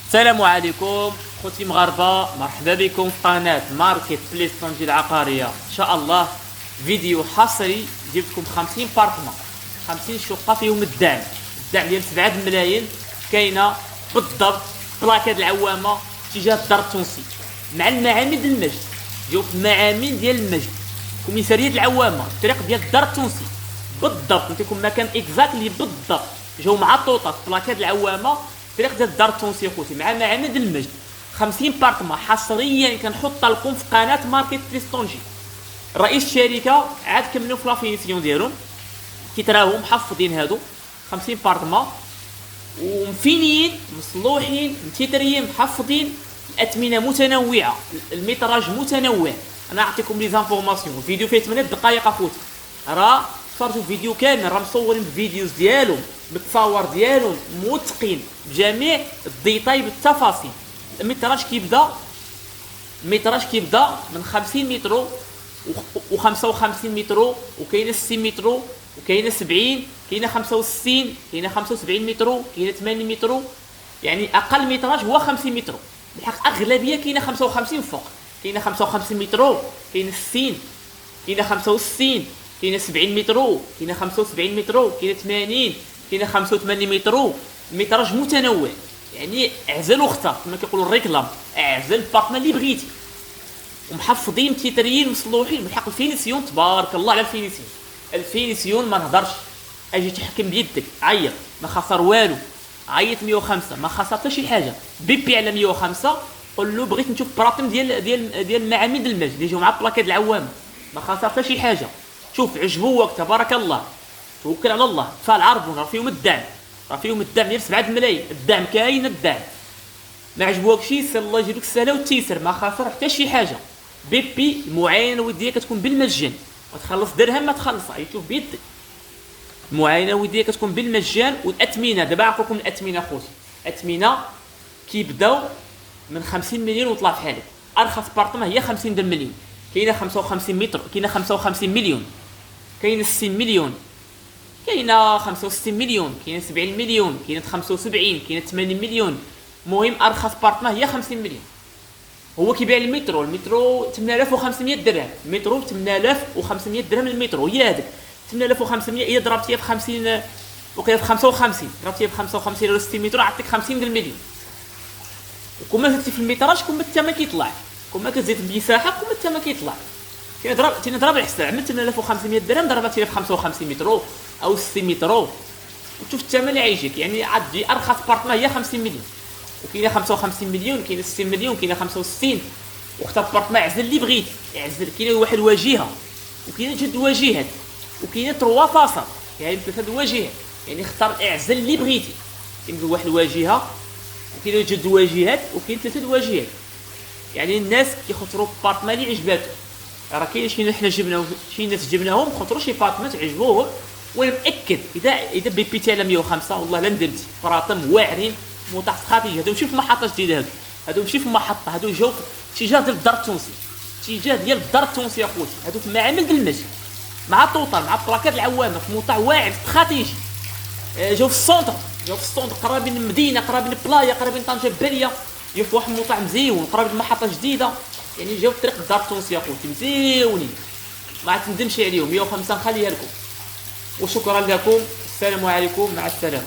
السلام عليكم خوتي مغاربه، مرحبا بكم في قناه ماركت بليس طنجة العقاريه. ان شاء الله فيديو حصري جبت لكم 50 بارتمان، 50 شقه فيهم الدعم ديال 7 ملايين. كاينه بالضبط بلاكاد العوامه اتجاه الدار التونسي مع المعامل ديال المجد. جاو في المعامل ديال المجد كوميساريه العوامه الطريق ديال الدار التونسي بالضبط. نعطيكم مكان اكزاكتلي بالضبط، جاو مع الطوطات بلاكاد العوامه الطريق ديال الدار التونسي خوتي مع معامل ديال المجد. 50 بارتمان حصريا كنحطها لكم في قناه ماركت بليس طنجة. رئيس الشركه عاد كملوا في لافينيسيون ديالهم، كي تراهم محفظين هادو 50 بارتمان ومفينيين مصلوحين متيتريين محفظين، الاثمنه متنوعه، الميتراج متنوع. انا اعطيكم لي زانفورماسيون. الفيديو فيه 8 دقائق اخوتي، راه تفرجوا الفيديو كامل، راه مصورين بالفيديوز ديالهم بالتصاور ديالهم متقن بجميع الديتاي بالتفاصيل. الميتراج كيبدا من 50 متر و55 متر، وكاينه 60 متر، وكاينه 70، كاينه 65، كاينه 75 متر، كاينه 80 متر. يعني اقل متراج هو 50 متر، بالحق اغلبيه كاينه 55 فوق، كاينه 55 متر، كاينه 60، كاينه 65، كاينه 70 متر، كاينه 75 متر، كاينه 80، كاينه 85 متر. الميتراج متنوع، يعني اعزل واختار كما كيقولوا الريكلام، اعزل البارتنر اللي بغيتي. ومحفظين متيتريين مصلوحين بالحق. الفينيسيون تبارك الله على الفينيسيون، الفينيسيون ما نهضرش. اجي تحكم بيدك عيط ما خسر والو، عيط 105 ما خسر حتى شي حاجه، بيبي على 105 قول له بغيت نشوف براطم ديال المعامل ديال المجد اللي يجيو مع بلاكاد العوامه، ما خسر حتى شي حاجه. شوف عجبوك تبارك الله، توكل على الله. فال عربون راه فيهم الدعم، راه فيهم الدعم ديال 7 ملايين. الدعم كاين، الدعم ما عجبوكش سير الله يجيب لك السهله والتيسر، ما خسر حتى شي حاجه. بيبي المعاينه الوديه كتكون بالمجان، وتخلص درهم ما تخلص تشوف بيدك. المعاينه الوديه كتكون بالمجان. والاثمنه دابا نعطيكم الاثمنه خوتي. الاثمنه كيبداو من 50 مليون وطلع في حالك. ارخص بارتمان هي 50 مليون، كاينه 55 متر، كاينه 55 مليون، كاينه 60 مليون، كاينه 65 مليون، كاينه 70 مليون، كاينه 75، كاينه 80 مليون. المهم ارخص بارتمان هي 50 مليون. هو كيبيع المترو 8500 درهم، المترو 8500 درهم المترو. هي هذيك 8500 هي ضربتيها في 50 وقيله في 55، ضربتيها في 55 ولا 60 متر عطيك 50 مليون. وكل ما زدتي في الميتراج كل ما الثمن كيطلع، كل ما كتزيد المساحه كل ما الثمن كيطلع. تنضرب الحساب عمل 8500 درهم ضربتيها في 55 متر او 60 متر وتشوف الثمن اللي غيجيك. يعني عاد تجي ارخص بارتمان هي 50 مليون، وكاينه 55 مليون، كاينه 60 مليون، كاينه 65. واختار بارتمان عزل اللي بغيتي اعزل. كاينه واحد واجهه، وكاينه جوج واجهات، وكاينه 3 فاصل، يعني 3 واجهات. يعني اختار اعزل اللي بغيتي. كاين واحد واجهه، وكاينه جوج واجهات، وكاين 3 واجهات. يعني الناس كيخطروا بارتمان اللي عجباتهم. راه كاين شي حنا جبناهم، شي ناس جبناهم خطروا شي بارتمان عجبوهم. وانا مأكد اذا بيبيتي على 105 والله لا ندرتي براطم واعرين تحت خطيج. هادو ماشي في محطه جديده، هادو ماشي في محطه، هادو جاو في اتجاه ديال الدار التونسي، اتجاه ديال الدار التونسي اخوتي. هادو في معامل ديال المجد مع طوطال مع بلاكات العوامه في موطع واعر في خطيجي. جاو في السونتر، قرابين المدينه، قرابين البلايا، قرابين طنجه باليه، جاو في واحد الموطع مزيون قرابين المحطه جديده. يعني جاو في طريق الدار التونسي اخوتي مزيونين، ما تندمش عليهم. 105 نخليها لكم. وشكرا لكم، السلام عليكم، مع السلامه.